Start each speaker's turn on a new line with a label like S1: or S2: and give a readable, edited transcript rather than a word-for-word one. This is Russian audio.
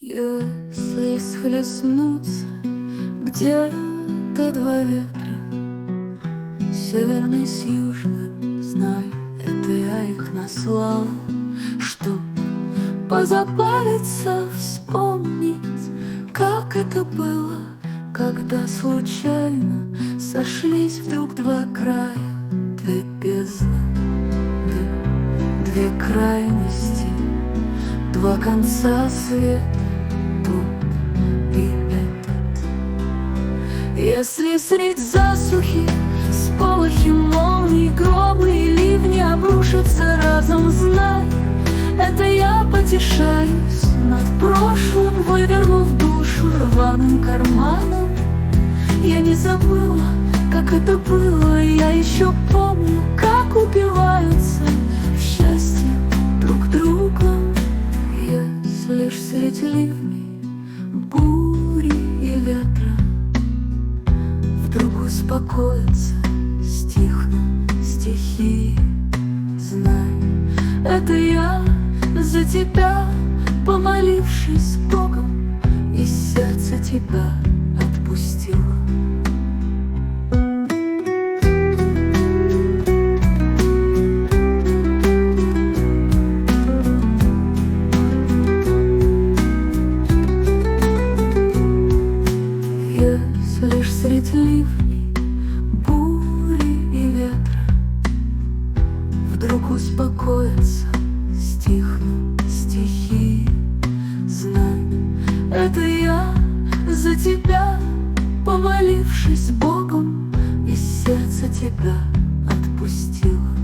S1: Если схлестнутся где-то два ветра, северный с южным, знай, это я их наслал, чтоб позабавиться, вспомнить, как это было, когда случайно сошлись вдруг два края, две бездны, две крайности, два конца света, тут и этот. Если средь засухи сполохи молний, громы и ливни обрушатся разом, знай, это я потешаюсь над прошлым, вывернув душу рваным карманом. Я не забыла, как это было, я еще помню, как упиваются в счастье друг другом. Если ж средь ливней, бури и ветра вдруг успокоятся, стихнут стихи, знай, это я за тебя, помолившись Богом, из сердца тебя отпустила. Если ж средь ливней, бури и ветра вдруг успокоятся, стихнут стихи, знай, это я за тебя, помолившись Богом, из сердца тебя отпустила.